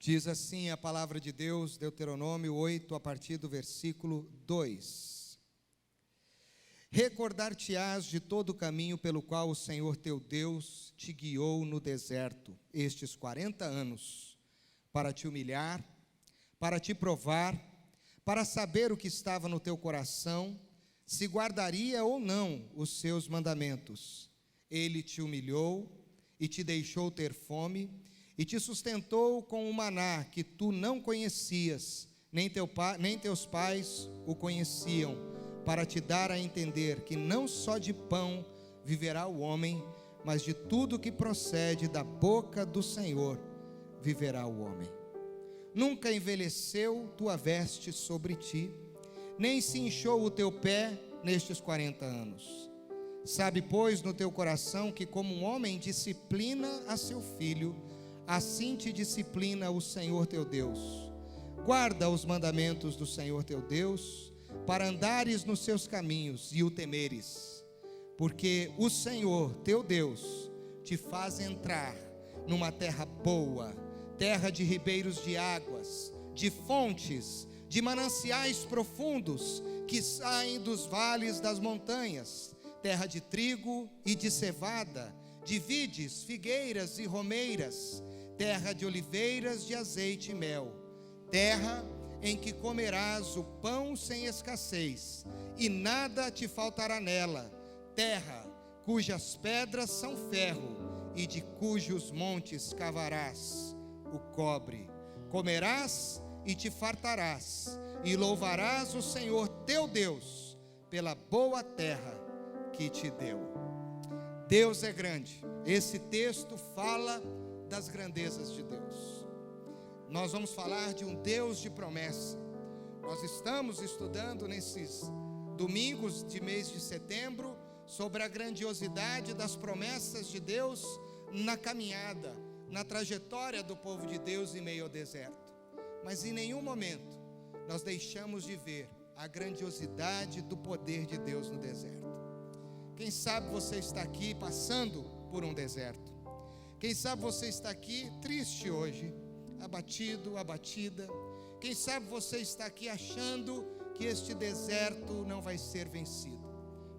Diz assim a palavra de Deus, Deuteronômio 8, a partir do versículo 2. Recordar-te-ás de todo o caminho pelo qual o Senhor teu Deus te guiou no deserto, estes 40 anos, para te humilhar, para te provar, para saber o que estava no teu coração, se guardaria ou não os seus mandamentos. Ele te humilhou e te deixou ter fome, e te sustentou com o maná que tu não conhecias, nem teus pais o conheciam, para te dar a entender que não só de pão viverá o homem, mas de tudo que procede da boca do Senhor viverá o homem. Nunca envelheceu tua veste sobre ti, nem se inchou o teu pé nestes 40 anos. Sabe, pois, no teu coração que como um homem disciplina a seu filho, assim te disciplina o Senhor teu Deus. Guarda os mandamentos do Senhor teu Deus, para andares nos seus caminhos e o temeres, porque o Senhor teu Deus te faz entrar numa terra boa, terra de ribeiros de águas, de fontes, de mananciais profundos que saem dos vales das montanhas, terra de trigo e de cevada, de vides, figueiras e romeiras, terra de oliveiras, de azeite e mel, terra em que comerás o pão sem escassez, e nada te faltará nela, terra cujas pedras são ferro, e de cujos montes cavarás o cobre. Comerás e te fartarás, e louvarás o Senhor teu Deus, pela boa terra que te deu. Deus é grande. Esse texto fala das grandezas de Deus. Nós vamos falar de um Deus de promessa. Nós estamos estudando nesses domingos de mês de setembro sobre a grandiosidade das promessas de Deus na caminhada, na trajetória do povo de Deus em meio ao deserto. Mas em nenhum momento nós deixamos de ver a grandiosidade do poder de Deus no deserto. Quem sabe você está aqui passando por um deserto. Quem sabe você está aqui triste hoje, abatido, abatida. Quem sabe você está aqui achando que este deserto não vai ser vencido.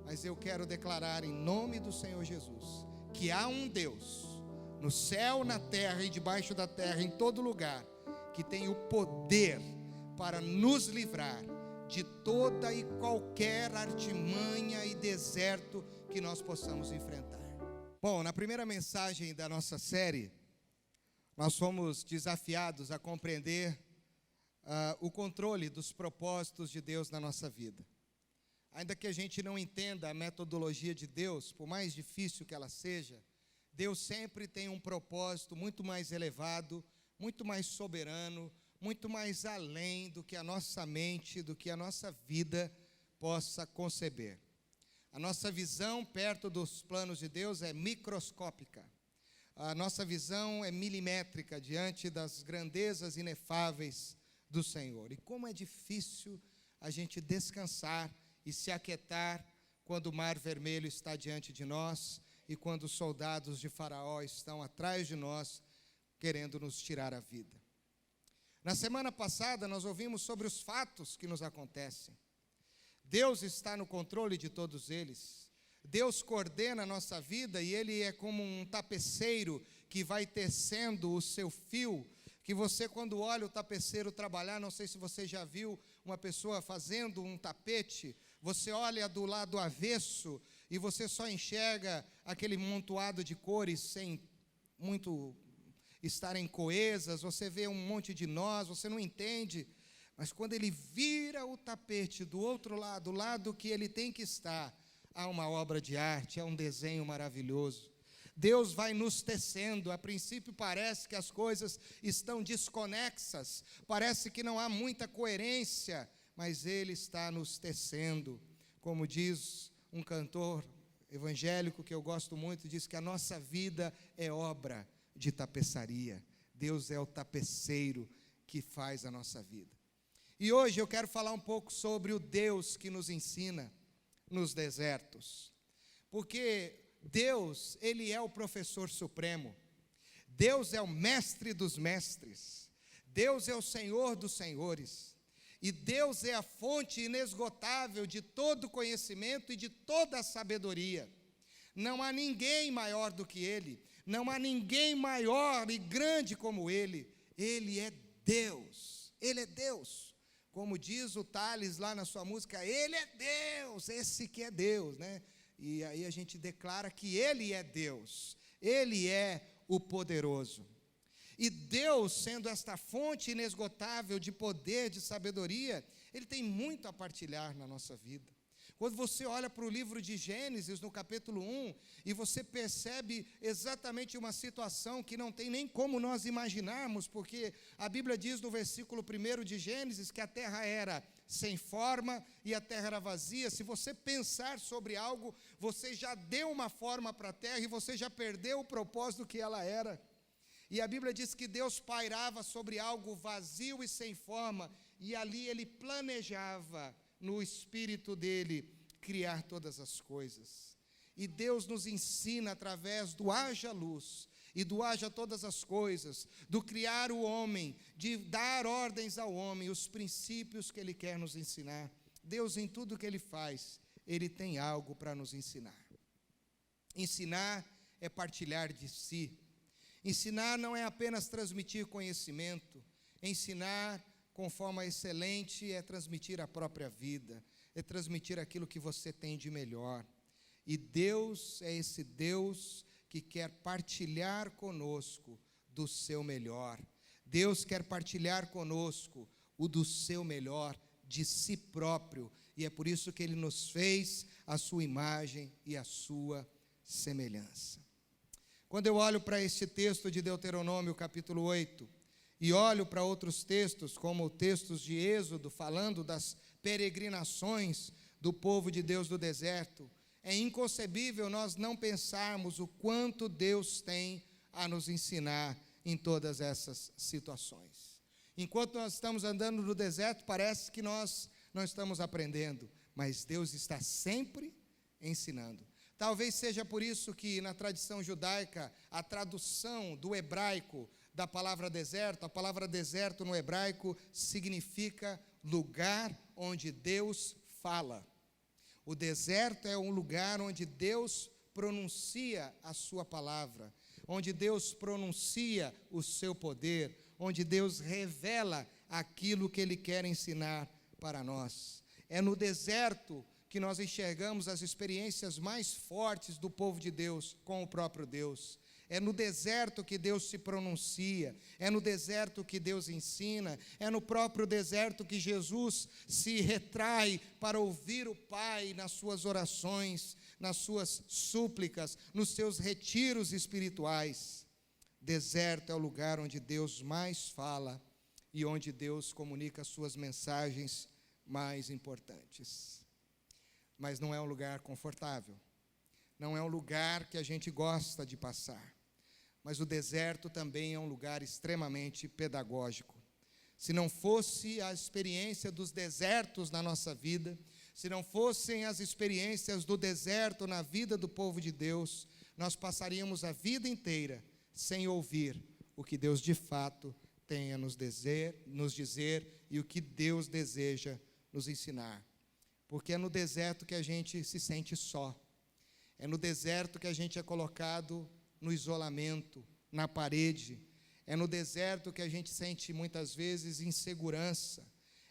Mas eu quero declarar em nome do Senhor Jesus que há um Deus no céu, na terra e debaixo da terra, em todo lugar, que tem o poder para nos livrar de toda e qualquer artimanha e deserto que nós possamos enfrentar. Bom, na primeira mensagem da nossa série, nós fomos desafiados a compreender o controle dos propósitos de Deus na nossa vida. Ainda que a gente não entenda a metodologia de Deus, por mais difícil que ela seja, Deus sempre tem um propósito muito mais elevado, muito mais soberano, muito mais além do que a nossa mente, do que a nossa vida possa conceber. A nossa visão perto dos planos de Deus é microscópica. A nossa visão é milimétrica diante das grandezas inefáveis do Senhor. E como é difícil a gente descansar e se aquietar quando o mar vermelho está diante de nós e quando os soldados de Faraó estão atrás de nós, querendo nos tirar a vida. Na semana passada, nós ouvimos sobre os fatos que nos acontecem. Deus está no controle de todos eles. Deus coordena a nossa vida e Ele é como um tapeceiro que vai tecendo o seu fio, que você, quando olha o tapeceiro trabalhar, não sei se você já viu uma pessoa fazendo um tapete, você olha do lado avesso e você só enxerga aquele montoado de cores sem muito estarem coesas, você vê um monte de nós, você não entende, mas quando ele vira o tapete do outro lado, do lado que ele tem que estar, há uma obra de arte, há um desenho maravilhoso. Deus vai nos tecendo. A princípio parece que as coisas estão desconexas, parece que não há muita coerência, mas Ele está nos tecendo. Como diz um cantor evangélico que eu gosto muito, diz que a nossa vida é obra de tapeçaria. Deus é o tapeceiro que faz a nossa vida. E hoje eu quero falar um pouco sobre o Deus que nos ensina nos desertos. Porque Deus, Ele é o professor supremo. Deus é o mestre dos mestres. Deus é o Senhor dos senhores. E Deus é a fonte inesgotável de todo conhecimento e de toda a sabedoria. Não há ninguém maior do que Ele. Não há ninguém maior e grande como Ele. Ele é Deus. Ele é Deus. Como diz o Tales lá na sua música, Ele é Deus, esse que é Deus, né? E aí a gente declara que Ele é Deus. Ele é o poderoso. E Deus, sendo esta fonte inesgotável de poder, de sabedoria, Ele tem muito a partilhar na nossa vida. Quando você olha para o livro de Gênesis, no capítulo 1, e você percebe exatamente uma situação que não tem nem como nós imaginarmos, porque a Bíblia diz no versículo 1 de Gênesis que a terra era sem forma e a terra era vazia. Se você pensar sobre algo, você já deu uma forma para a terra e você já perdeu o propósito que ela era. E a Bíblia diz que Deus pairava sobre algo vazio e sem forma, e ali Ele planejava no espírito dele criar todas as coisas. E Deus nos ensina através do haja luz e do haja todas as coisas, do criar o homem, de dar ordens ao homem, os princípios que Ele quer nos ensinar. Deus, em tudo que Ele faz, Ele tem algo para nos ensinar. Ensinar é partilhar de si. Ensinar não é apenas transmitir conhecimento. Ensinar com forma excelente é transmitir a própria vida, é transmitir aquilo que você tem de melhor. E Deus é esse Deus que quer partilhar conosco do seu melhor. Deus quer partilhar conosco o do seu melhor, de si próprio. E é por isso que Ele nos fez a sua imagem e a sua semelhança. Quando eu olho para este texto de Deuteronômio, capítulo 8, e olho para outros textos, como textos de Êxodo, falando das peregrinações do povo de Deus do deserto, é inconcebível nós não pensarmos o quanto Deus tem a nos ensinar em todas essas situações. Enquanto nós estamos andando no deserto, parece que nós não estamos aprendendo, mas Deus está sempre ensinando. Talvez seja por isso que na tradição judaica, a tradução do hebraico da palavra deserto, a palavra deserto no hebraico significa lugar onde Deus fala. O deserto é um lugar onde Deus pronuncia a sua palavra, onde Deus pronuncia o seu poder, onde Deus revela aquilo que Ele quer ensinar para nós. É no deserto que nós enxergamos as experiências mais fortes do povo de Deus com o próprio Deus. É no deserto que Deus se pronuncia, é no deserto que Deus ensina, é no próprio deserto que Jesus se retrai para ouvir o Pai nas suas orações, nas suas súplicas, nos seus retiros espirituais. Deserto é o lugar onde Deus mais fala e onde Deus comunica as suas mensagens mais importantes. Mas não é um lugar confortável, não é um lugar que a gente gosta de passar, mas o deserto também é um lugar extremamente pedagógico. Se não fosse a experiência dos desertos na nossa vida, se não fossem as experiências do deserto na vida do povo de Deus, nós passaríamos a vida inteira sem ouvir o que Deus de fato tem a nos dizer e o que Deus deseja nos ensinar. Porque é no deserto que a gente se sente só. É no deserto que a gente é colocado no isolamento, na parede. É no deserto que a gente sente muitas vezes insegurança.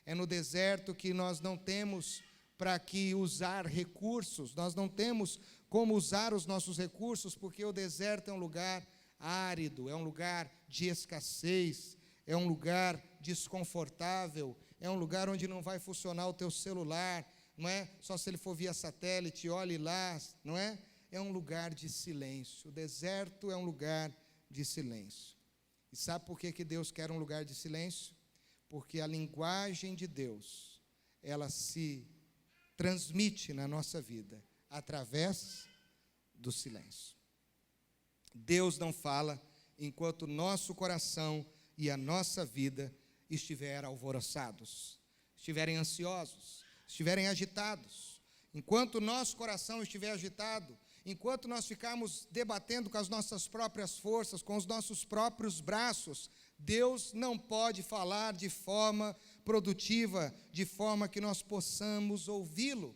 É no deserto que nós não temos para que usar recursos, nós não temos como usar os nossos recursos, porque o deserto é um lugar árido, é um lugar de escassez, é um lugar desconfortável, é um lugar onde não vai funcionar o teu celular, não é? Só se ele for via satélite, olhe lá, não é? É um lugar de silêncio. O deserto é um lugar de silêncio. E sabe por que Deus quer um lugar de silêncio? Porque a linguagem de Deus, ela se transmite na nossa vida através do silêncio. Deus não fala enquanto o nosso coração e a nossa vida estiverem alvoroçados, estiverem ansiosos, estiverem agitados. Enquanto o nosso coração estiver agitado, enquanto nós ficarmos debatendo com as nossas próprias forças, com os nossos próprios braços, Deus não pode falar de forma produtiva, de forma que nós possamos ouvi-lo.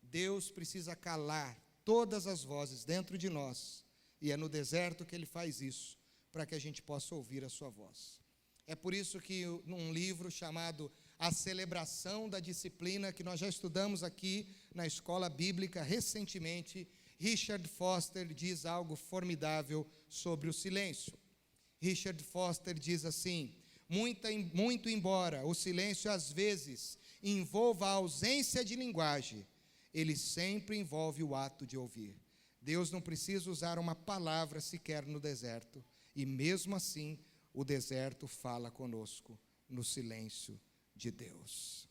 Deus precisa calar todas as vozes dentro de nós, e é no deserto que Ele faz isso, para que a gente possa ouvir a sua voz. É por isso que num livro chamado A Celebração da Disciplina, que nós já estudamos aqui na escola bíblica recentemente, Richard Foster diz algo formidável sobre o silêncio. Richard Foster diz assim: muito embora o silêncio às vezes envolva a ausência de linguagem, ele sempre envolve o ato de ouvir. Deus não precisa usar uma palavra sequer no deserto, e mesmo assim o deserto fala conosco no silêncio de Deus.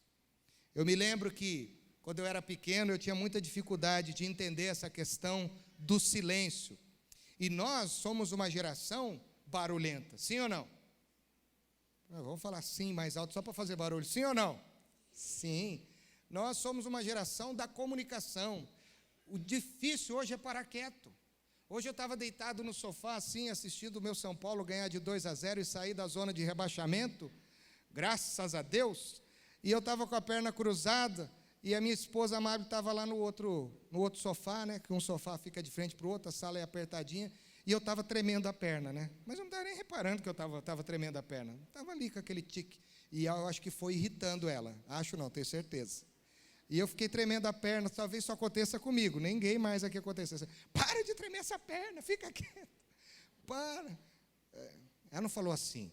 Eu me lembro que, quando eu era pequeno, eu tinha muita dificuldade de entender essa questão do silêncio. E nós somos uma geração barulhenta, sim ou não? Vamos falar sim mais alto, só para fazer barulho, sim ou não? Sim. Nós somos uma geração da comunicação. O difícil hoje é parar quieto. Hoje eu estava deitado no sofá, assim, assistindo o meu São Paulo ganhar de 2-0 e sair da zona de rebaixamento, graças a Deus, e eu estava com a perna cruzada, e a minha esposa amável estava lá no outro sofá, né, que um sofá fica de frente para o outro, a sala é apertadinha, e eu estava tremendo a perna, né, mas eu não estava nem reparando que eu estava tremendo a perna, estava ali com aquele tique, e eu acho que foi irritando ela, acho não, tenho certeza. E eu fiquei tremendo a perna, talvez isso aconteça comigo, ninguém mais aqui acontecesse. Para de tremer essa perna, fica quieto. Para. Ela não falou assim,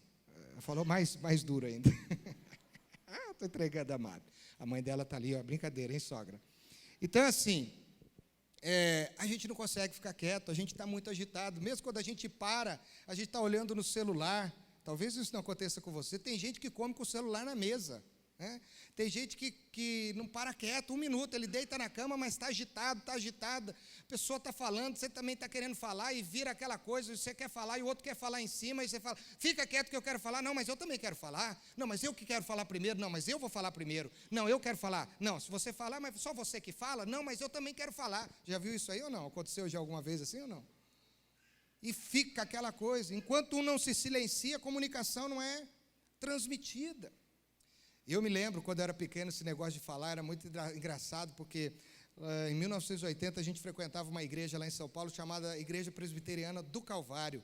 ela falou mais duro ainda. Estou entregando a amada. A mãe dela está ali, ó, brincadeira, hein, sogra? Então, assim, a gente não consegue ficar quieto, a gente está muito agitado. Mesmo quando a gente para, a gente está olhando no celular. Talvez isso não aconteça com você. Tem gente que come com o celular na mesa. Tem gente que não para quieto, 1 minuto, ele deita na cama, mas está agitado, está agitada, a pessoa está falando, você também está querendo falar, e vira aquela coisa, você quer falar, e o outro quer falar em cima, e você fala, fica quieto que eu quero falar, não, mas eu também quero falar, não, mas eu que quero falar primeiro, não, mas eu vou falar primeiro, não, eu quero falar, não, se você falar, mas só você que fala, não, mas eu também quero falar. Já viu isso aí ou não? Aconteceu já alguma vez assim ou não? E fica aquela coisa, enquanto um não se silencia, a comunicação não é transmitida. Eu me lembro, quando eu era pequeno, esse negócio de falar era muito engraçado, porque em 1980 a gente frequentava uma igreja lá em São Paulo, chamada Igreja Presbiteriana do Calvário.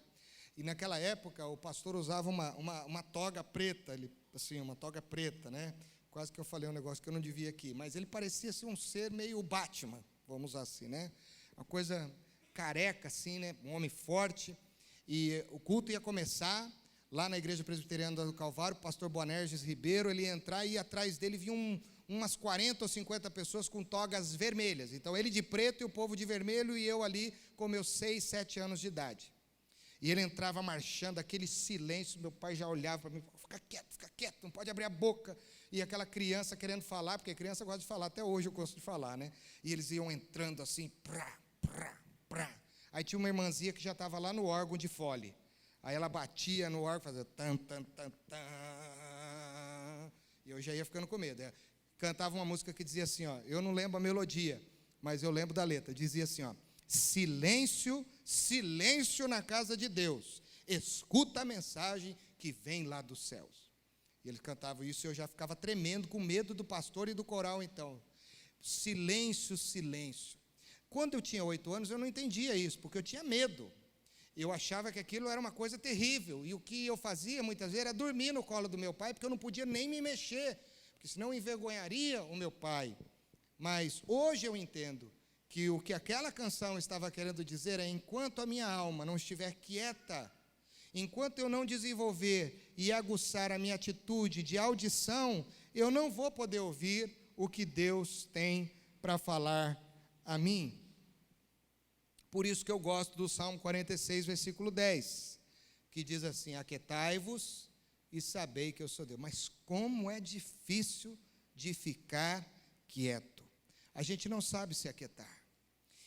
E naquela época o pastor usava uma toga preta, assim, uma toga preta, né? Quase que eu falei um negócio que eu não devia aqui, mas ele parecia ser um ser meio Batman, vamos usar assim, né? Uma coisa careca, assim, né? Um homem forte. E o culto ia começar lá na Igreja Presbiteriana do Calvário, o pastor Boanerges Ribeiro, ele ia entrar e atrás dele vinham umas 40 ou 50 pessoas com togas vermelhas. Então, ele de preto e o povo de vermelho, e eu ali com meus 6, 7 anos de idade. E ele entrava marchando, aquele silêncio, meu pai já olhava para mim, fica quieto, não pode abrir a boca. E aquela criança querendo falar, porque criança gosta de falar, até hoje eu gosto de falar, né? E eles iam entrando assim, prá. Aí tinha uma irmãzinha que já estava lá no órgão de fole. Aí ela batia no órgão, fazia tan, tan, tan, tan. E eu já ia ficando com medo. Cantava uma música que dizia assim, ó, eu não lembro a melodia, mas eu lembro da letra. Dizia assim, ó, silêncio, silêncio na casa de Deus. Escuta a mensagem que vem lá dos céus. E eles cantavam isso e eu já ficava tremendo, com medo do pastor e do coral, então. Silêncio, silêncio. Quando eu tinha 8 anos, eu não entendia isso, porque eu tinha medo. Eu achava que aquilo era uma coisa terrível, e o que eu fazia muitas vezes era dormir no colo do meu pai, porque eu não podia nem me mexer, porque senão eu envergonharia o meu pai. Mas hoje eu entendo que o que aquela canção estava querendo dizer é: enquanto a minha alma não estiver quieta, enquanto eu não desenvolver e aguçar a minha atitude de audição, eu não vou poder ouvir o que Deus tem para falar a mim. Por isso que eu gosto do Salmo 46, versículo 10, que diz assim: aquietai-vos e sabei que eu sou Deus. Mas como é difícil de ficar quieto. A gente não sabe se aquietar.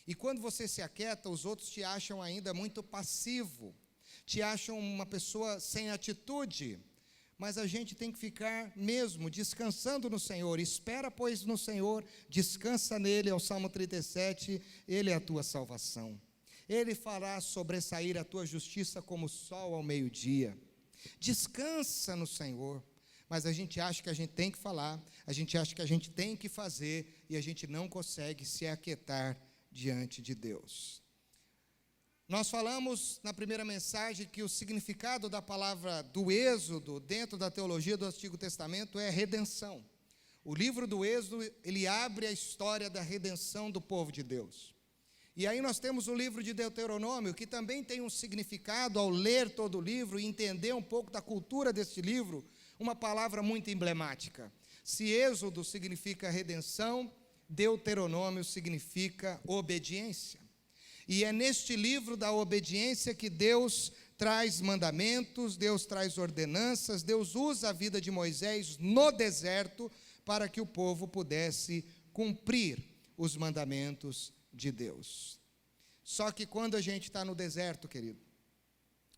E quando você se aquieta, os outros te acham ainda muito passivo, te acham uma pessoa sem atitude. Mas a gente tem que ficar mesmo descansando no Senhor. Espera, pois, no Senhor, descansa nele, é o Salmo 37, ele é a tua salvação. Ele fará sobressair a tua justiça como o sol ao meio-dia. Descansa no Senhor. Mas a gente acha que a gente tem que falar, a gente acha que a gente tem que fazer, e a gente não consegue se aquietar diante de Deus. Nós falamos na primeira mensagem que o significado da palavra do Êxodo, dentro da teologia do Antigo Testamento, é redenção. O livro do Êxodo, ele abre a história da redenção do povo de Deus. E aí nós temos o livro de Deuteronômio, que também tem um significado, ao ler todo o livro e entender um pouco da cultura desse livro, uma palavra muito emblemática. Se Êxodo significa redenção, Deuteronômio significa obediência. E é neste livro da obediência que Deus traz mandamentos, Deus traz ordenanças, Deus usa a vida de Moisés no deserto para que o povo pudesse cumprir os mandamentos de Deus. Só que quando a gente está no deserto, querido,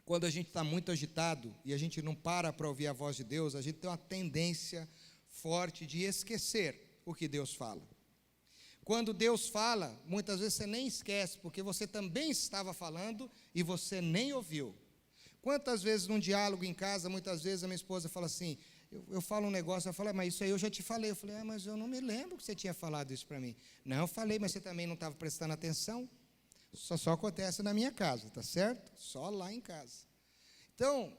quando a gente está muito agitado e a gente não para ouvir a voz de Deus, a gente tem uma tendência forte de esquecer o que Deus fala. Quando Deus fala, muitas vezes você nem esquece, porque você também estava falando e você nem ouviu. Quantas vezes num diálogo em casa, muitas vezes a minha esposa fala assim, eu falo um negócio, ela fala, mas isso aí eu já te falei. Eu falei, mas eu não me lembro que você tinha falado isso para mim. Não, eu falei, mas você também não estava prestando atenção. Só acontece na minha casa, tá certo? Só lá em casa. Então,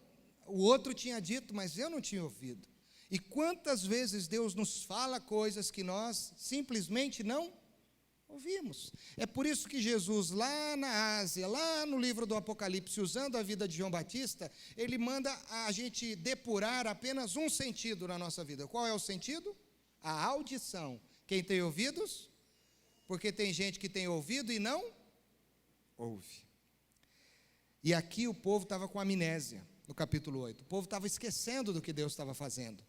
o outro tinha dito, mas eu não tinha ouvido. E quantas vezes Deus nos fala coisas que nós simplesmente não ouvimos. É por isso que Jesus, lá na Ásia, lá no livro do Apocalipse, usando a vida de João Batista, ele manda a gente depurar apenas um sentido na nossa vida. Qual é o sentido? A audição. Quem tem ouvidos? Porque tem gente que tem ouvido e não ouve. E aqui o povo estava com amnésia, no capítulo 8. O povo estava esquecendo do que Deus estava fazendo.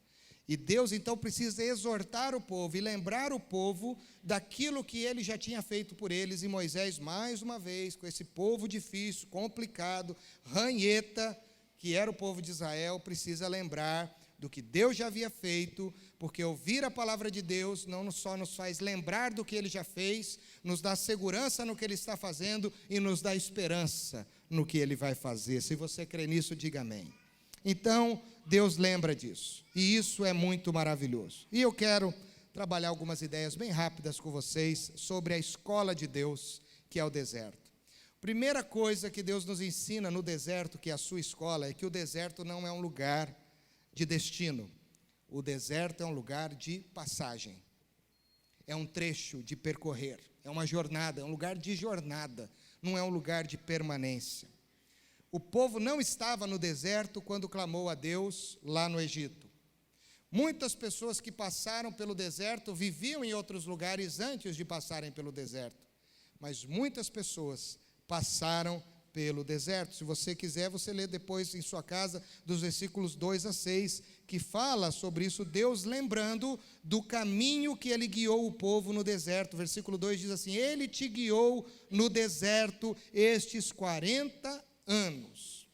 E Deus, então, precisa exortar o povo e lembrar o povo daquilo que ele já tinha feito por eles. E Moisés, mais uma vez, com esse povo difícil, complicado, ranheta, que era o povo de Israel, precisa lembrar do que Deus já havia feito, porque ouvir a palavra de Deus não só nos faz lembrar do que Ele já fez, nos dá segurança no que Ele está fazendo e nos dá esperança no que Ele vai fazer. Se você crê nisso, diga amém. Então, Deus lembra disso, e isso é muito maravilhoso. E eu quero trabalhar algumas ideias bem rápidas com vocês sobre a escola de Deus, que é o deserto. Primeira coisa que Deus nos ensina no deserto, que é a sua escola, é que o deserto não é um lugar de destino. O deserto é um lugar de passagem. É um trecho de percorrer, é uma jornada, é um lugar de jornada, não é um lugar de permanência. O povo não estava no deserto quando clamou a Deus lá no Egito. Muitas pessoas que passaram pelo deserto viviam em outros lugares antes de passarem pelo deserto. Mas muitas pessoas passaram pelo deserto. Se você quiser, você lê depois em sua casa, dos versículos 2 a 6, que fala sobre isso, Deus lembrando do caminho que Ele guiou o povo no deserto. Versículo 2 diz assim, Ele te guiou no deserto estes 40 anos.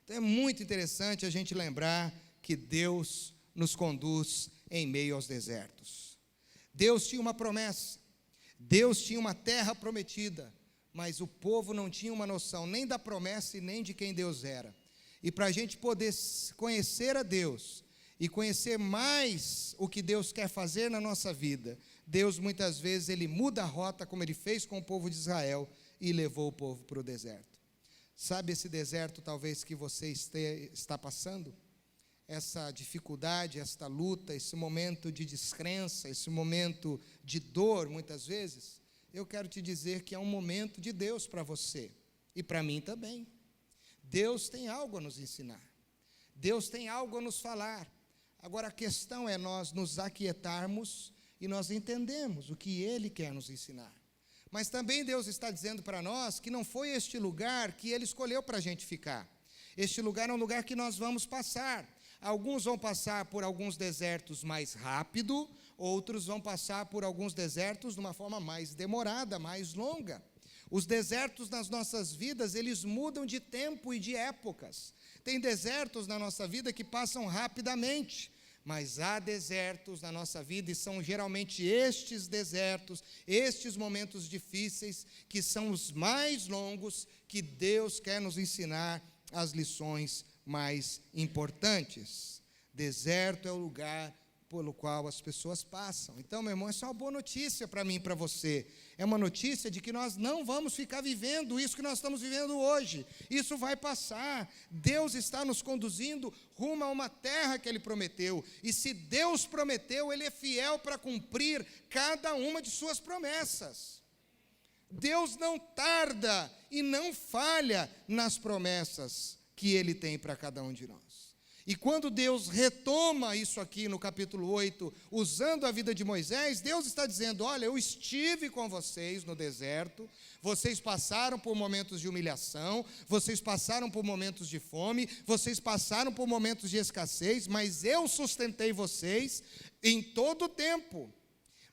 Então é muito interessante a gente lembrar que Deus nos conduz em meio aos desertos. Deus tinha uma promessa, Deus tinha uma terra prometida, mas o povo não tinha uma noção nem da promessa e nem de quem Deus era. E para a gente poder conhecer a Deus e conhecer mais o que Deus quer fazer na nossa vida, Deus muitas vezes Ele muda a rota, como Ele fez com o povo de Israel, e levou o povo para o deserto. Sabe esse deserto talvez que você está passando? Essa dificuldade, esta luta, esse momento de descrença, esse momento de dor muitas vezes, eu quero te dizer que é um momento de Deus para você e para mim também. Deus tem algo a nos ensinar, Deus tem algo a nos falar. Agora a questão é nós nos aquietarmos e nós entendemos o que Ele quer nos ensinar. Mas também Deus está dizendo para nós que não foi este lugar que Ele escolheu para a gente ficar. Este lugar é um lugar que nós vamos passar. Alguns vão passar por alguns desertos mais rápido, outros vão passar por alguns desertos de uma forma mais demorada, mais longa. Os desertos nas nossas vidas, eles mudam de tempo e de épocas. Tem desertos na nossa vida que passam rapidamente, mas há desertos na nossa vida, e são geralmente estes desertos, estes momentos difíceis, que são os mais longos, que Deus quer nos ensinar as lições mais importantes. Deserto é o lugar pelo qual as pessoas passam. Então, meu irmão, essa é uma boa notícia para mim e para você. É uma notícia de que nós não vamos ficar vivendo isso que nós estamos vivendo hoje. Isso vai passar. Deus está nos conduzindo rumo a uma terra que Ele prometeu. E se Deus prometeu, Ele é fiel para cumprir cada uma de suas promessas. Deus não tarda e não falha nas promessas que Ele tem para cada um de nós. E quando Deus retoma isso aqui no capítulo 8, usando a vida de Moisés, Deus está dizendo: olha, eu estive com vocês no deserto, vocês passaram por momentos de humilhação, vocês passaram por momentos de fome, vocês passaram por momentos de escassez, mas eu sustentei vocês em todo o tempo,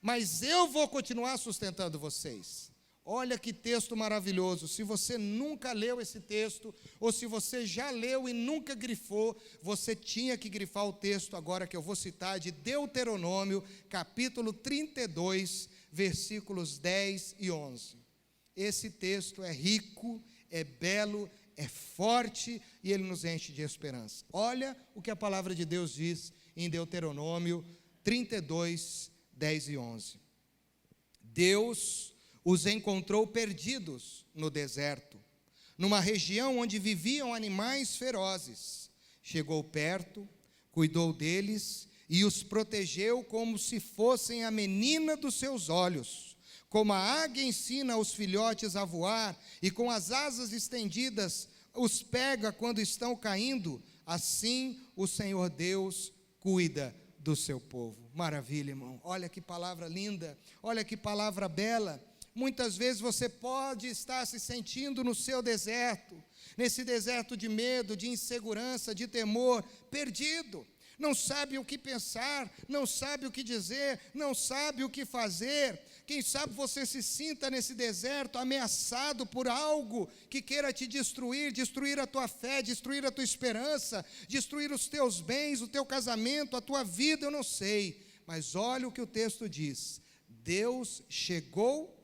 mas eu vou continuar sustentando vocês. Olha que texto maravilhoso. Se você nunca leu esse texto, ou se você já leu e nunca grifou, você tinha que grifar o texto agora que eu vou citar, de Deuteronômio, capítulo 32, versículos 10 e 11. Esse texto é rico, é belo, é forte e ele nos enche de esperança. Olha o que a palavra de Deus diz em Deuteronômio 32, 10 e 11. Deus os encontrou perdidos no deserto, numa região onde viviam animais ferozes. Chegou perto, cuidou deles e os protegeu como se fossem a menina dos seus olhos. Como a águia ensina os filhotes a voar e com as asas estendidas os pega quando estão caindo, assim o Senhor Deus cuida do seu povo. Maravilha, irmão. Olha que palavra linda, olha que palavra bela. Muitas vezes você pode estar se sentindo no seu deserto, nesse deserto de medo, de insegurança, de temor, perdido. Não sabe o que pensar, não sabe o que dizer, não sabe o que fazer. Quem sabe você se sinta nesse deserto ameaçado por algo que queira te destruir, destruir a tua fé, destruir a tua esperança, destruir os teus bens, o teu casamento, a tua vida, eu não sei. Mas olha o que o texto diz: Deus chegou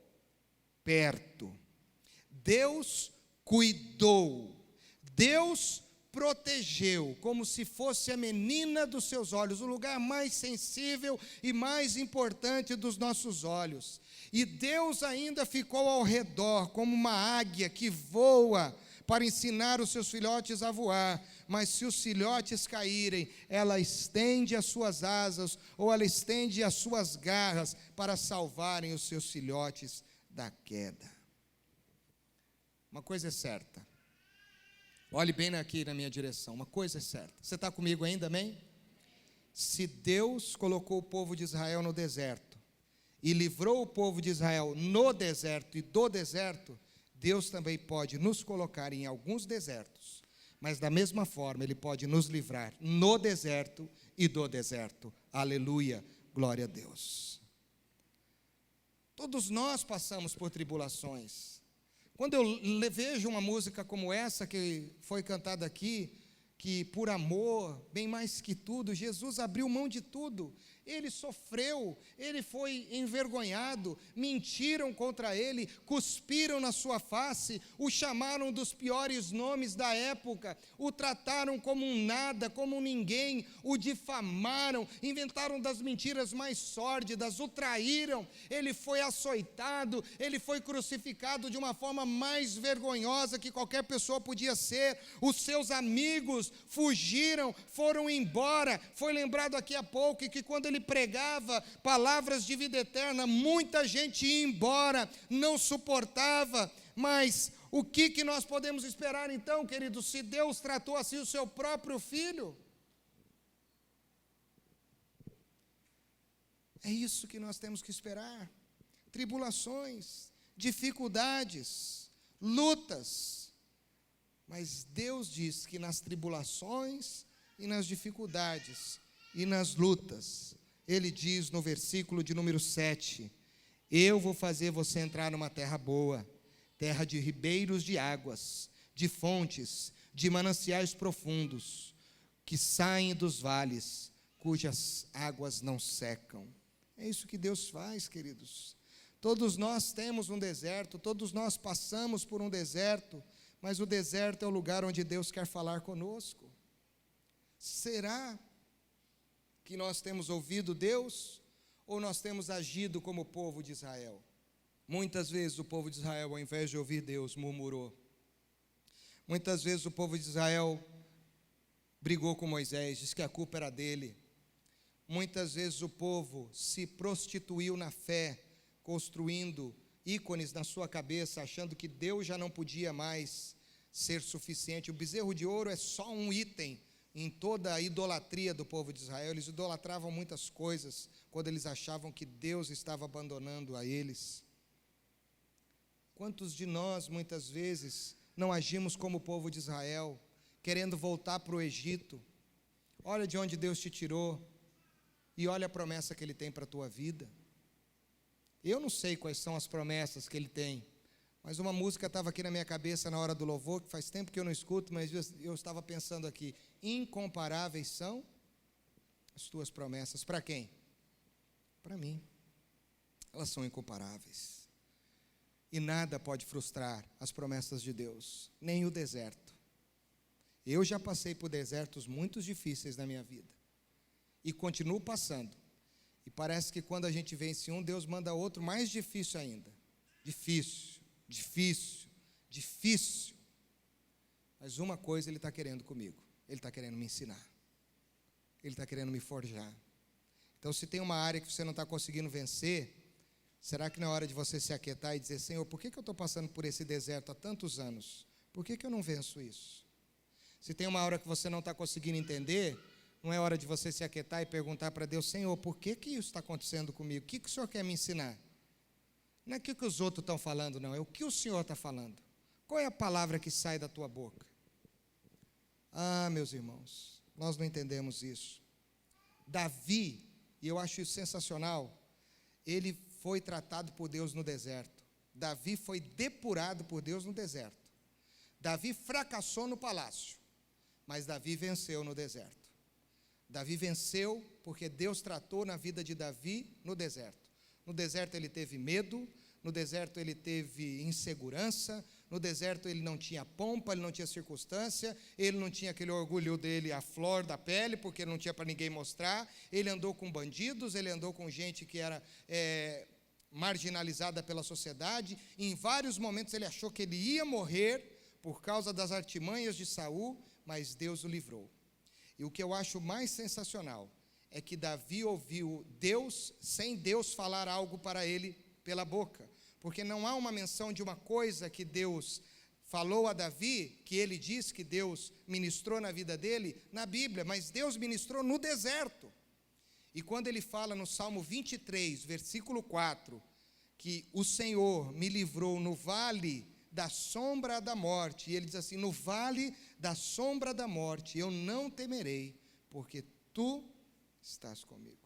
perto, Deus cuidou, Deus protegeu, como se fosse a menina dos seus olhos, o lugar mais sensível e mais importante dos nossos olhos. E Deus ainda ficou ao redor, como uma águia que voa para ensinar os seus filhotes a voar. Mas se os filhotes caírem, ela estende as suas asas, ou ela estende as suas garras para salvarem os seus filhotes da queda. Uma coisa é certa, olhe bem aqui na minha direção, uma coisa é certa, você está comigo ainda, amém? Se Deus colocou o povo de Israel no deserto, e livrou o povo de Israel no deserto e do deserto, Deus também pode nos colocar em alguns desertos, mas da mesma forma Ele pode nos livrar no deserto e do deserto. Aleluia, glória a Deus. Todos nós passamos por tribulações. Quando eu vejo uma música como essa que foi cantada aqui, que por amor, bem mais que tudo, Jesus abriu mão de tudo. Ele sofreu, ele foi envergonhado, mentiram contra ele, cuspiram na sua face, o chamaram dos piores nomes da época, o trataram como um nada, como um ninguém, o difamaram, inventaram das mentiras mais sórdidas, o traíram, ele foi açoitado, ele foi crucificado de uma forma mais vergonhosa que qualquer pessoa podia ser. Os seus amigos fugiram, foram embora. Foi lembrado aqui há pouco que quando ele pregava palavras de vida eterna, muita gente ia embora, não suportava. Mas o que nós podemos esperar então, queridos, se Deus tratou assim o seu próprio filho? É isso que nós temos que esperar: tribulações, dificuldades, lutas. Mas Deus diz que nas tribulações e nas dificuldades e nas lutas, Ele diz no versículo de número 7, eu vou fazer você entrar numa terra boa, terra de ribeiros de águas, de fontes, de mananciais profundos, que saem dos vales, cujas águas não secam. É isso que Deus faz, queridos. Todos nós temos um deserto, todos nós passamos por um deserto, mas o deserto é o lugar onde Deus quer falar conosco. Será que nós temos ouvido Deus ou nós temos agido como o povo de Israel? Muitas vezes o povo de Israel, ao invés de ouvir Deus, murmurou. Muitas vezes o povo de Israel brigou com Moisés, disse que a culpa era dele. Muitas vezes o povo se prostituiu na fé, construindo ícones na sua cabeça, achando que Deus já não podia mais ser suficiente. O bezerro de ouro é só um item em toda a idolatria do povo de Israel. Eles idolatravam muitas coisas quando eles achavam que Deus estava abandonando a eles. Quantos de nós, muitas vezes, não agimos como o povo de Israel, querendo voltar para o Egito? Olha de onde Deus te tirou e olha a promessa que Ele tem para a tua vida. Eu não sei quais são as promessas que Ele tem, mas uma música estava aqui na minha cabeça na hora do louvor, que faz tempo que eu não escuto, mas eu estava pensando aqui: incomparáveis são as tuas promessas. Para quem? Para mim. Elas são incomparáveis. E nada pode frustrar as promessas de Deus, nem o deserto. Eu já passei por desertos muito difíceis na minha vida, e continuo passando. E parece que quando a gente vence um, Deus manda outro mais difícil ainda. Difícil, difícil, difícil. Mas uma coisa Ele está querendo comigo: Ele está querendo me ensinar, Ele está querendo me forjar. Então, se tem uma área que você não está conseguindo vencer, será que na hora de você se aquietar e dizer: Senhor, por que eu estou passando por esse deserto há tantos anos? Por que eu não venço isso? Se tem uma hora que você não está conseguindo entender, não é hora de você se aquietar e perguntar para Deus: Senhor, por que isso está acontecendo comigo? O que o Senhor quer me ensinar? Não é o que os outros estão falando, não. É o que o Senhor está falando. Qual é a palavra que sai da tua boca? Ah, meus irmãos, nós não entendemos isso. Davi, e eu acho isso sensacional, ele foi tratado por Deus no deserto. Davi foi depurado por Deus no deserto. Davi fracassou no palácio, mas Davi venceu no deserto. Davi venceu porque Deus tratou na vida de Davi no deserto. No deserto ele teve medo, no deserto ele teve insegurança, no deserto ele não tinha pompa, ele não tinha circunstância, ele não tinha aquele orgulho dele à flor da pele, porque não tinha para ninguém mostrar. Ele andou com bandidos, ele andou com gente que era marginalizada pela sociedade. E em vários momentos ele achou que ele ia morrer por causa das artimanhas de Saul, mas Deus o livrou. E o que eu acho mais sensacional é que Davi ouviu Deus sem Deus falar algo para ele pela boca, porque não há uma menção de uma coisa que Deus falou a Davi, que ele diz que Deus ministrou na vida dele, na Bíblia, mas Deus ministrou no deserto. E quando ele fala no Salmo 23, versículo 4, que o Senhor me livrou no vale da sombra da morte, e ele diz assim: no vale da sombra da morte eu não temerei, porque tu estás comigo.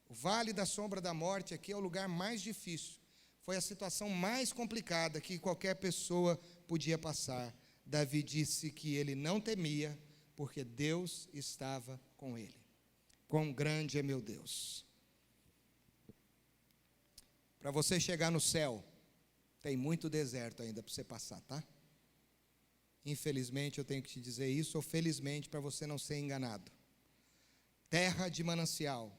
O vale da sombra da morte aqui é o lugar mais difícil, foi a situação mais complicada que qualquer pessoa podia passar. Davi disse que ele não temia, porque Deus estava com ele. Quão grande é meu Deus! Para você chegar no céu, tem muito deserto ainda para você passar, tá? Infelizmente eu tenho que te dizer isso, ou felizmente, para você não ser enganado. Terra de manancial,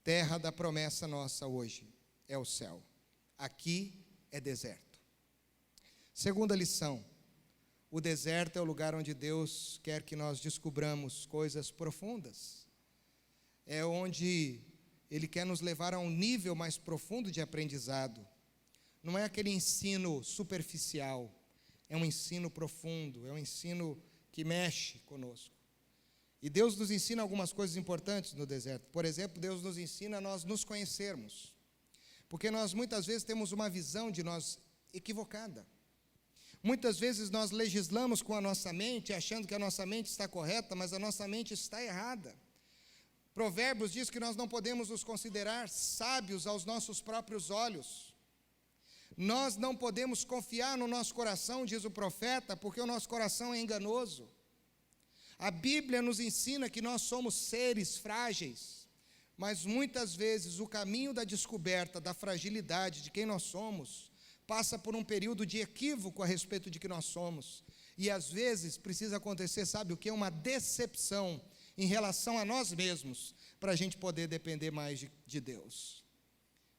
terra da promessa nossa hoje, é o céu. Aqui é deserto. Segunda lição: o deserto é o lugar onde Deus quer que nós descubramos coisas profundas. É onde Ele quer nos levar a um nível mais profundo de aprendizado. Não é aquele ensino superficial, é um ensino profundo, é um ensino que mexe conosco. E Deus nos ensina algumas coisas importantes no deserto. Por exemplo, Deus nos ensina a nós nos conhecermos. Porque nós muitas vezes temos uma visão de nós equivocada. Muitas vezes nós legislamos com a nossa mente, achando que a nossa mente está correta, mas a nossa mente está errada. Provérbios diz que nós não podemos nos considerar sábios aos nossos próprios olhos. Nós não podemos confiar no nosso coração, diz o profeta, porque o nosso coração é enganoso. A Bíblia nos ensina que nós somos seres frágeis, mas muitas vezes o caminho da descoberta da fragilidade de quem nós somos passa por um período de equívoco a respeito de que nós somos. E às vezes precisa acontecer, sabe o que? Uma decepção em relação a nós mesmos, para a gente poder depender mais de Deus.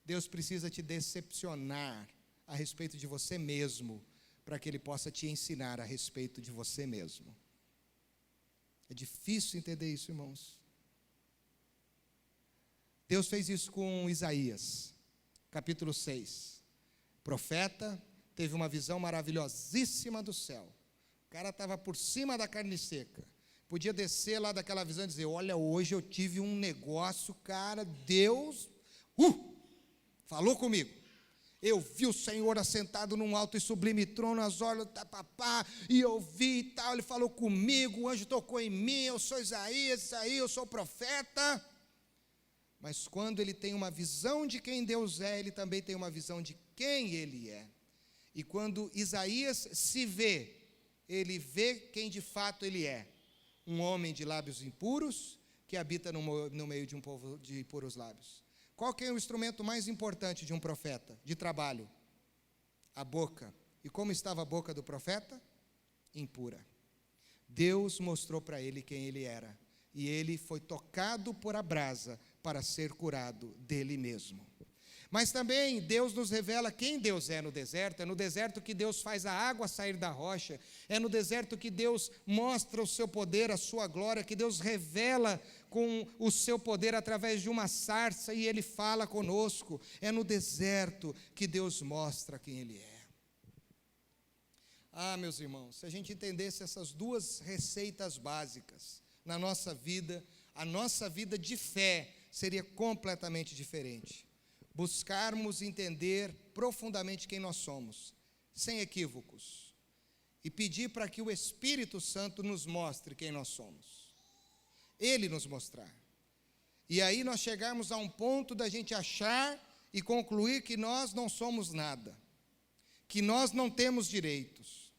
Deus precisa te decepcionar a respeito de você mesmo, para que Ele possa te ensinar a respeito de você mesmo. É difícil entender isso, irmãos. Deus fez isso com Isaías, capítulo 6. Profeta, teve uma visão maravilhosíssima do céu. O cara estava por cima da carne seca. Podia descer lá daquela visão e dizer, olha, hoje eu tive um negócio, cara, Deus falou comigo. Eu vi o Senhor assentado num alto e sublime trono, as olhos, e eu vi e tal, Ele falou comigo, o anjo tocou em mim, eu sou Isaías, eu sou profeta. Mas quando ele tem uma visão de quem Deus é, ele também tem uma visão de quem Ele é. E quando Isaías se vê, ele vê quem de fato ele é. Um homem de lábios impuros, que habita no meio de um povo de impuros lábios. Qual que é o instrumento mais importante de um profeta, de trabalho? A boca. E como estava a boca do profeta? Impura. Deus mostrou para ele quem ele era. E ele foi tocado por a brasa para ser curado dele mesmo. Mas também Deus nos revela quem Deus é no deserto. É no deserto que Deus faz a água sair da rocha. É no deserto que Deus mostra o seu poder, a sua glória, que Deus revela com o seu poder através de uma sarça e Ele fala conosco. É no deserto que Deus mostra quem Ele é. Ah, meus irmãos, se a gente entendesse essas duas receitas básicas na nossa vida, a nossa vida de fé seria completamente diferente. Buscarmos entender profundamente quem nós somos, sem equívocos, e pedir para que o Espírito Santo nos mostre quem nós somos. Ele nos mostrar. E aí nós chegarmos a um ponto da gente achar e concluir que nós não somos nada, que nós não temos direitos,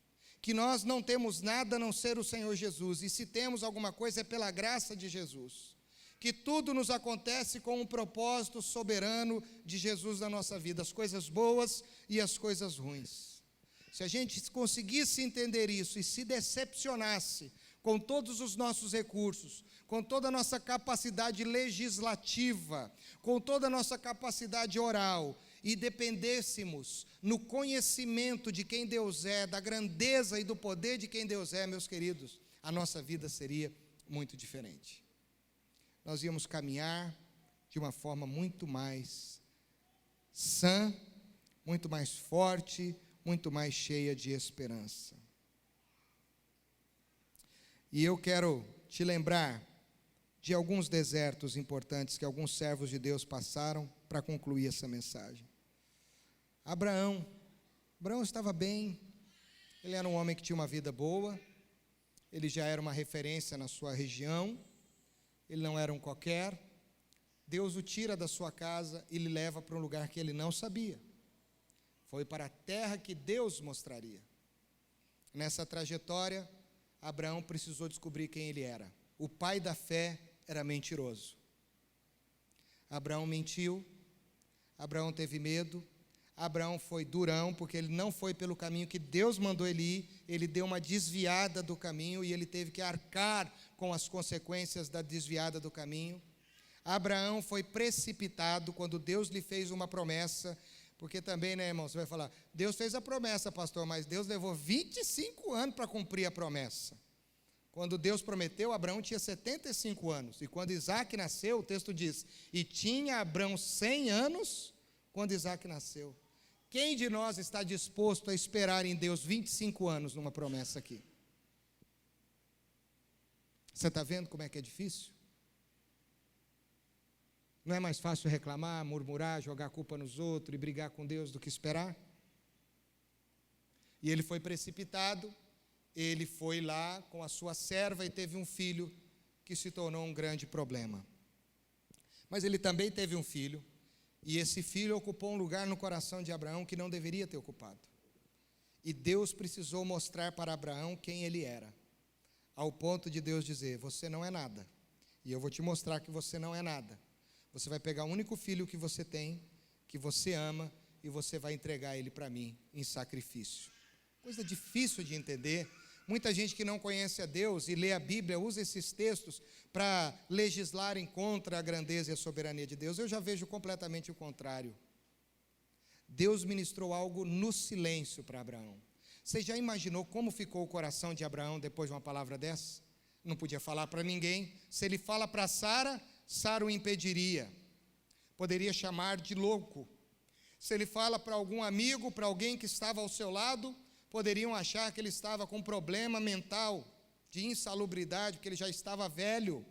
que nós não temos nada a não ser o Senhor Jesus, e se temos alguma coisa é pela graça de Jesus. Que tudo nos acontece com um propósito soberano de Jesus na nossa vida, as coisas boas e as coisas ruins. Se a gente conseguisse entender isso e se decepcionasse com todos os nossos recursos, com toda a nossa capacidade legislativa, com toda a nossa capacidade oral, e dependêssemos no conhecimento de quem Deus é, da grandeza e do poder de quem Deus é, meus queridos, a nossa vida seria muito diferente. Nós íamos caminhar de uma forma muito mais sã, muito mais forte, muito mais cheia de esperança. E eu quero te lembrar de alguns desertos importantes que alguns servos de Deus passaram para concluir essa mensagem. Abraão estava bem, ele era um homem que tinha uma vida boa, ele já era uma referência na sua região, ele não era um qualquer. Deus o tira da sua casa e lhe leva para um lugar que ele não sabia. Foi para a terra que Deus mostraria. Nessa trajetória, Abraão precisou descobrir quem ele era. O pai da fé era mentiroso. Abraão mentiu, Abraão teve medo, Abraão foi durão, porque ele não foi pelo caminho que Deus mandou ele ir, ele deu uma desviada do caminho e ele teve que arcar com as consequências da desviada do caminho. Abraão foi precipitado quando Deus lhe fez uma promessa, porque também, né, irmão, você vai falar, Deus fez a promessa, pastor, mas Deus levou 25 anos para cumprir a promessa. Quando Deus prometeu, Abraão tinha 75 anos, e quando Isaac nasceu, o texto diz, e tinha Abraão 100 anos quando Isaac nasceu. Quem de nós está disposto a esperar em Deus 25 anos numa promessa aqui? Você está vendo como é que é difícil? Não é mais fácil reclamar, murmurar, jogar a culpa nos outros e brigar com Deus do que esperar? E ele foi precipitado, ele foi lá com a sua serva e teve um filho que se tornou um grande problema. Mas ele também teve um filho, e esse filho ocupou um lugar no coração de Abraão que não deveria ter ocupado. E Deus precisou mostrar para Abraão quem ele era, ao ponto de Deus dizer, você não é nada, e eu vou te mostrar que você não é nada. Você vai pegar o único filho que você tem, que você ama, e você vai entregar ele para mim em sacrifício. Coisa difícil de entender. Muita gente que não conhece a Deus e lê a Bíblia, usa esses textos para legislarem contra a grandeza e a soberania de Deus. Eu já vejo completamente o contrário. Deus ministrou algo no silêncio para Abraão. Você já imaginou como ficou o coração de Abraão depois de uma palavra dessa? Não podia falar para ninguém. Se ele fala para Sara, Sara o impediria. Poderia chamar de louco. Se ele fala para algum amigo, para alguém que estava ao seu lado, poderiam achar que ele estava com problema mental, de insalubridade, porque ele já estava velho,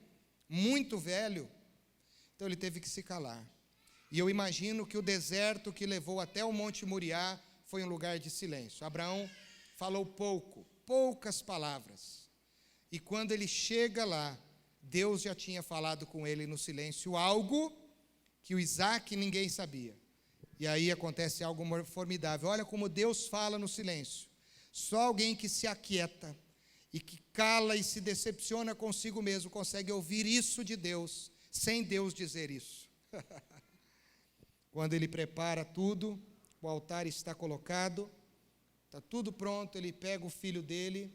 muito velho. Então ele teve que se calar. E eu imagino que o deserto que levou até o Monte Moriá foi um lugar de silêncio. Abraão falou poucas palavras. E quando ele chega lá, Deus já tinha falado com ele no silêncio algo que o Isaac ninguém sabia. E aí acontece algo formidável. Olha como Deus fala no silêncio. Só alguém que se aquieta e que cala e se decepciona consigo mesmo consegue ouvir isso de Deus, sem Deus dizer isso. Quando ele prepara tudo, o altar está colocado, está tudo pronto, ele pega o filho dele,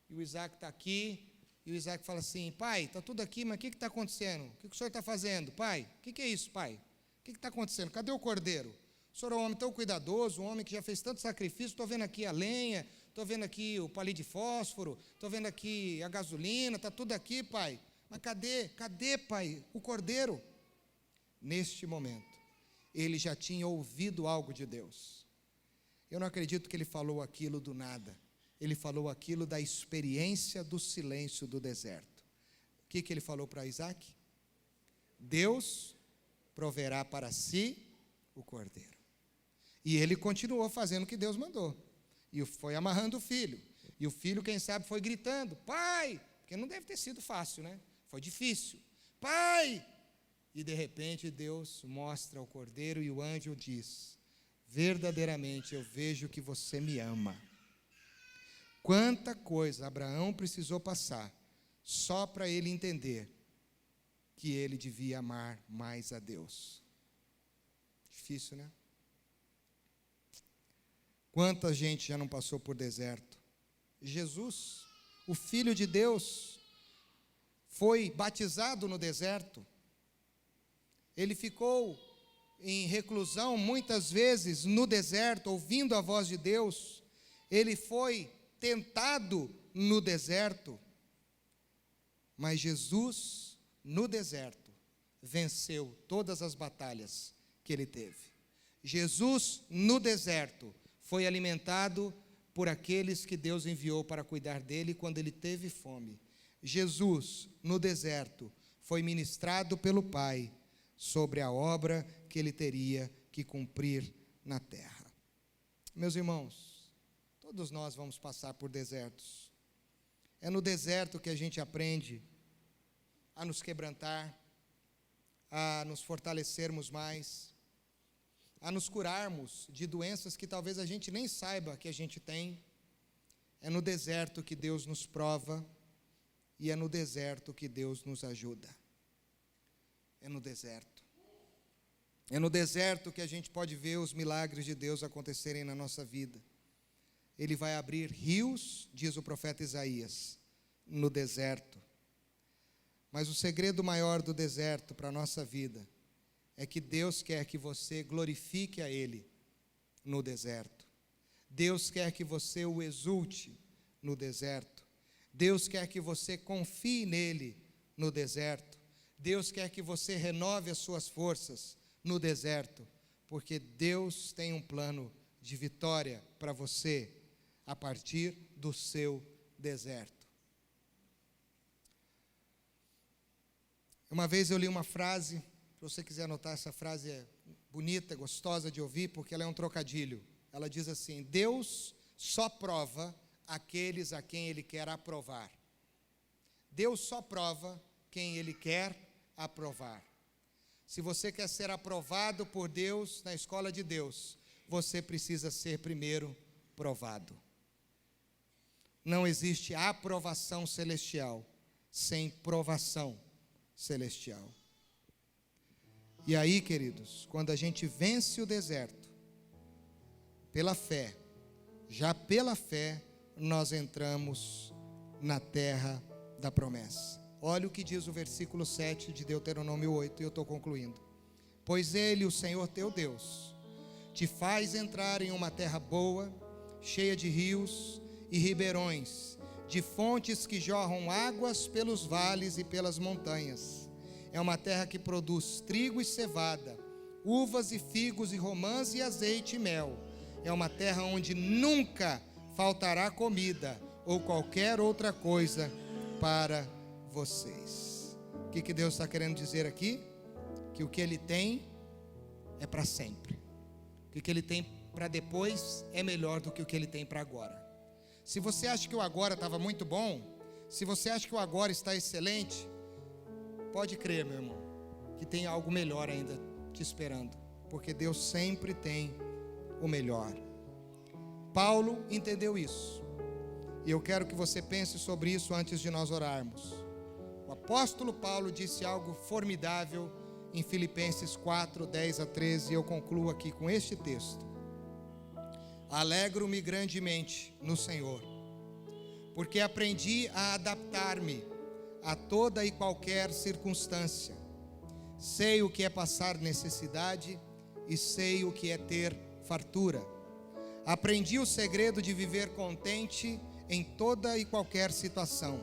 e o Isaac está aqui, e o Isaac fala assim: pai, está tudo aqui, mas o que está acontecendo? O que o senhor está fazendo? Pai, o que é isso, pai? O que está acontecendo? Cadê o cordeiro? O senhor é um homem tão cuidadoso, um homem que já fez tanto sacrifício, estou vendo aqui a lenha, estou vendo aqui o palito de fósforo, estou vendo aqui a gasolina, está tudo aqui, pai. Mas cadê, pai, o cordeiro? Neste momento, ele já tinha ouvido algo de Deus. Eu não acredito que ele falou aquilo do nada. Ele falou aquilo da experiência do silêncio do deserto. O que ele falou para Isaac? Deus proverá para si o cordeiro. E ele continuou fazendo o que Deus mandou. E foi amarrando o filho. E o filho, quem sabe, foi gritando: pai! Porque não deve ter sido fácil, né? Foi difícil. Pai! E de repente Deus mostra o cordeiro e o anjo diz: verdadeiramente eu vejo que você me ama. Quanta coisa Abraão precisou passar só para ele entender que ele devia amar mais a Deus. Difícil, né? Quanta gente já não passou por deserto. Jesus, o Filho de Deus, foi batizado no deserto. Ele ficou em reclusão muitas vezes no deserto, ouvindo a voz de Deus. Ele foi tentado no deserto. Mas Jesus, no deserto, venceu todas as batalhas que ele teve. Jesus, no deserto, foi alimentado por aqueles que Deus enviou para cuidar dele quando ele teve fome. Jesus, no deserto, foi ministrado pelo Pai sobre a obra que ele teria que cumprir na terra. Meus irmãos, todos nós vamos passar por desertos. É no deserto que a gente aprende a nos quebrantar, a nos fortalecermos mais, a nos curarmos de doenças que talvez a gente nem saiba que a gente tem. É no deserto que Deus nos prova e é no deserto que Deus nos ajuda. É no deserto. É no deserto que a gente pode ver os milagres de Deus acontecerem na nossa vida. Ele vai abrir rios, diz o profeta Isaías, no deserto. Mas o segredo maior do deserto para a nossa vida é que Deus quer que você glorifique a Ele no deserto. Deus quer que você o exulte no deserto. Deus quer que você confie nele no deserto. Deus quer que você renove as suas forças no deserto, porque Deus tem um plano de vitória para você a partir do seu deserto. Uma vez eu li uma frase, se você quiser anotar, essa frase é bonita, gostosa de ouvir, porque ela é um trocadilho. Ela diz assim: Deus só prova aqueles a quem Ele quer aprovar. Deus só prova quem Ele quer aprovar. Se você quer ser aprovado por Deus na escola de Deus, você precisa ser primeiro provado. Não existe aprovação celestial sem provação celestial. E aí, queridos, quando a gente vence o deserto, pela fé, já pela fé, nós entramos na terra da promessa. Olha o que diz o versículo 7 de Deuteronômio 8, e eu estou concluindo. Pois Ele, o Senhor teu Deus, te faz entrar em uma terra boa, cheia de rios e ribeirões, de fontes que jorram águas pelos vales e pelas montanhas. É uma terra que produz trigo e cevada, uvas e figos e romãs e azeite e mel. É uma terra onde nunca faltará comida ou qualquer outra coisa para vocês. O que Deus está querendo dizer aqui? Que o que Ele tem é para sempre. O que Ele tem para depois é melhor do que o que Ele tem para agora. Se você acha que o agora estava muito bom, se você acha que o agora está excelente, pode crer, meu irmão, que tem algo melhor ainda te esperando, porque Deus sempre tem o melhor. Paulo entendeu isso, e eu quero que você pense sobre isso antes de nós orarmos. O apóstolo Paulo disse algo formidável em Filipenses 4, 10 a 13, e eu concluo aqui com este texto. Alegro-me grandemente no Senhor, porque aprendi a adaptar-me a toda e qualquer circunstância. Sei o que é passar necessidade e sei o que é ter fartura. Aprendi o segredo de viver contente em toda e qualquer situação,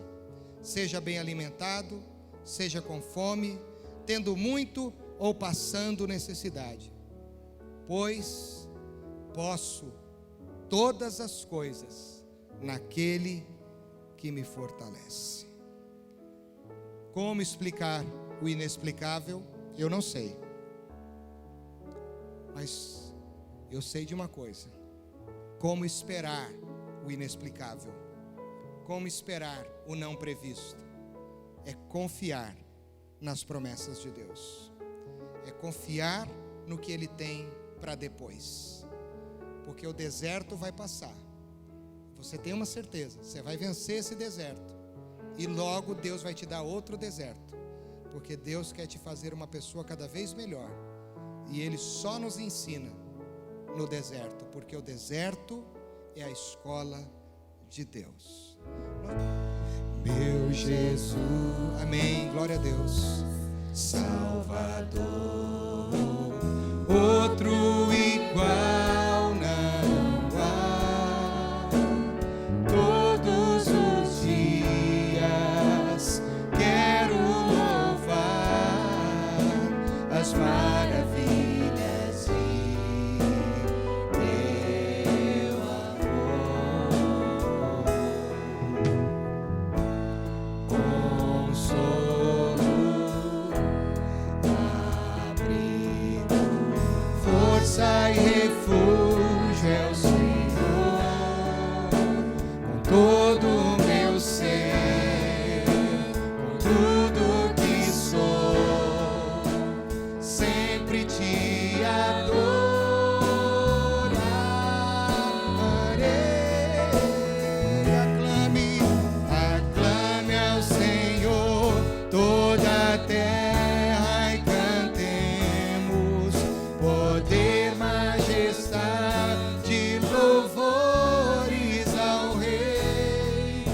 seja bem alimentado, seja com fome, tendo muito ou passando necessidade, pois posso todas as coisas naquele que me fortalece. Como explicar o inexplicável? Eu não sei. Mas eu sei de uma coisa: como esperar o inexplicável? Como esperar o não previsto? É confiar nas promessas de Deus. É confiar no que Ele tem para depois. Porque o deserto vai passar. Você tem uma certeza, você vai vencer esse deserto. E logo Deus vai te dar outro deserto. Porque Deus quer te fazer uma pessoa cada vez melhor. E Ele só nos ensina no deserto, porque o deserto é a escola de Deus. Meu Jesus, amém, glória a Deus. Salvador, outro igual não há. Todos os dias quero louvar as maravilhas de teu amor. Consolo, abrigo, força e refúgio é o Senhor. Com todo o meu ser, com tudo que sou, sempre te adorarei. Aclame ao Senhor toda a terra e cantemos poder, majestade, louvores ao Rei.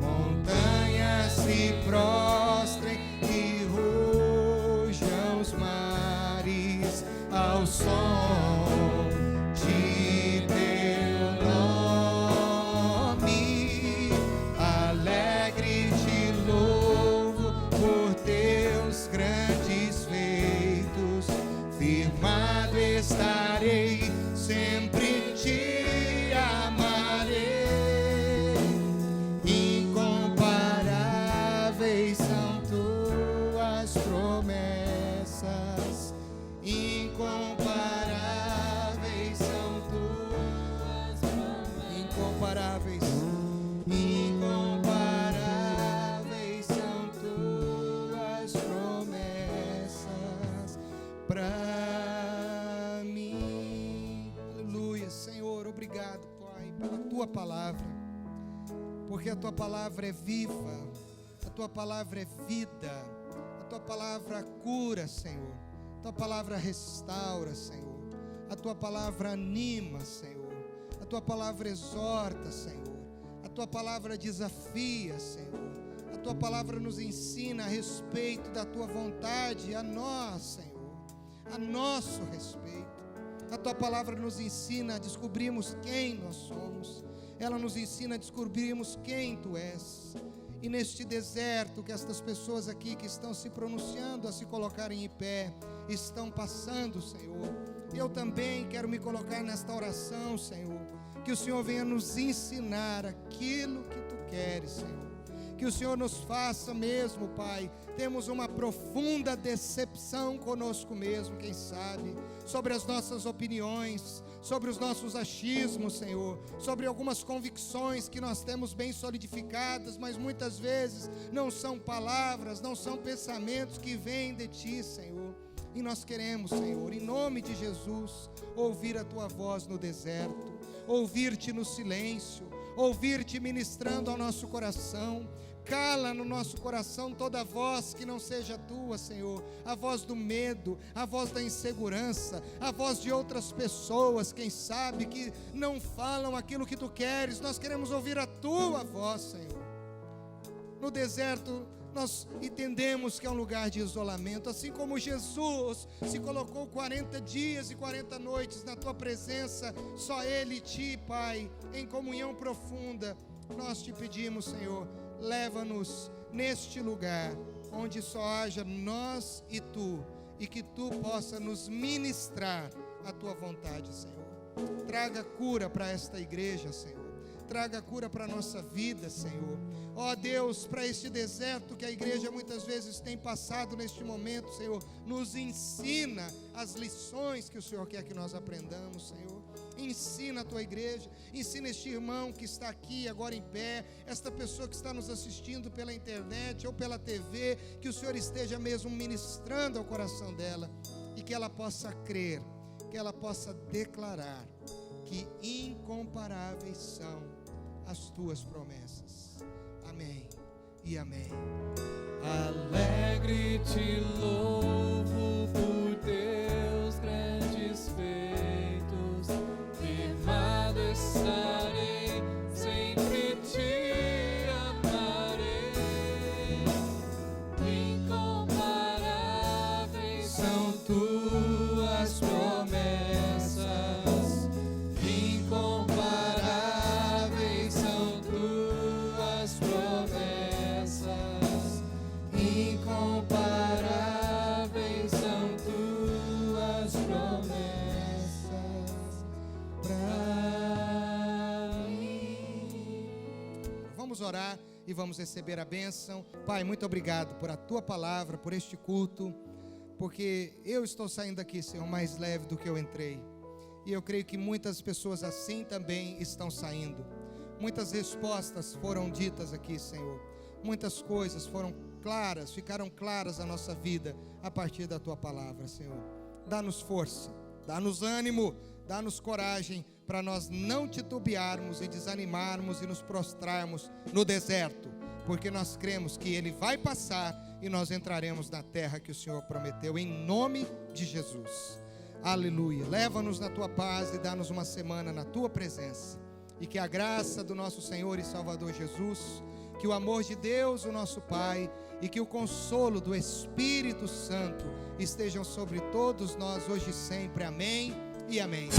Montanhas se prostrem e rujam os mares ao som de teu nome. Alegre te louvo por teus grandes feitos. Firmado estarei, sempre te amarei. Incomparáveis são tuas promessas. Incomparáveis são tuas promessas. Incomparáveis. Incomparáveis são tuas promessas para mim. Aleluia, Senhor, obrigado, Pai, pela tua palavra, porque a tua palavra é viva, a tua palavra é vida, a tua palavra cura, Senhor, a tua palavra restaura, Senhor, a tua palavra anima, Senhor, a tua palavra exorta, Senhor, a Tua palavra desafia, Senhor. A Tua palavra nos ensina a respeito da Tua vontade a nós, Senhor, a nosso respeito. A Tua palavra nos ensina a descobrirmos quem nós somos. Ela nos ensina a descobrirmos quem Tu és. E neste deserto que estas pessoas aqui que estão se pronunciando a se colocarem em pé, estão passando, Senhor. Eu também quero me colocar nesta oração, Senhor. Que o Senhor venha nos ensinar aquilo que Tu queres, Senhor. Que o Senhor nos faça mesmo, Pai. Temos uma profunda decepção conosco mesmo, quem sabe, sobre as nossas opiniões, sobre os nossos achismos, Senhor, sobre algumas convicções que nós temos bem solidificadas, mas muitas vezes não são palavras, não são pensamentos que vêm de Ti, Senhor. E nós queremos, Senhor, em nome de Jesus, ouvir a Tua voz no deserto, ouvir-Te no silêncio, ouvir-Te ministrando ao nosso coração. Cala no nosso coração toda voz que não seja Tua, Senhor. A voz do medo, a voz da insegurança, a voz de outras pessoas, quem sabe, que não falam aquilo que Tu queres. Nós queremos ouvir a Tua voz, Senhor. No deserto, nós entendemos que é um lugar de isolamento, assim como Jesus se colocou 40 dias e 40 noites na Tua presença, só Ele e Ti, Pai, em comunhão profunda. Nós Te pedimos, Senhor, leva-nos neste lugar, onde só haja nós e Tu, e que Tu possa nos ministrar a Tua vontade, Senhor. Traga cura para esta igreja, Senhor. Traga cura para a nossa vida, Senhor. Ó Deus, para este deserto que a igreja muitas vezes tem passado neste momento, Senhor, nos ensina as lições que o Senhor quer que nós aprendamos, Senhor. Ensina a Tua igreja, ensina este irmão que está aqui agora em pé, esta pessoa que está nos assistindo pela internet ou pela TV, que o Senhor esteja mesmo ministrando ao coração dela, e que ela possa crer, que ela possa declarar que incomparáveis são as Tuas promessas. Amém e amém. Alegre Te louvo por Teus grandes feitos, firmado estarei, sempre Te amarei. Incomparáveis são Tuas promessas, incomparáveis são Tuas promessas, incomparáveis são Tuas promessas pra mim. Vamos orar e vamos receber a bênção. Pai, muito obrigado por a Tua palavra, por este culto, porque eu estou saindo daqui, Senhor, mais leve do que eu entrei. E eu creio que muitas pessoas assim também estão saindo. Muitas respostas foram ditas aqui, Senhor. Muitas coisas foram claras, ficaram claras na nossa vida a partir da Tua palavra, Senhor. Dá-nos força, dá-nos ânimo, dá-nos coragem para nós não titubearmos e desanimarmos e nos prostrarmos no deserto, porque nós cremos que ele vai passar e nós entraremos na terra que o Senhor prometeu, em nome de Jesus. Aleluia. Leva-nos na Tua paz e dá-nos uma semana na Tua presença, e que a graça do nosso Senhor e Salvador Jesus, que o amor de Deus, o nosso Pai, e que o consolo do Espírito Santo estejam sobre todos nós hoje e sempre. Amém e amém.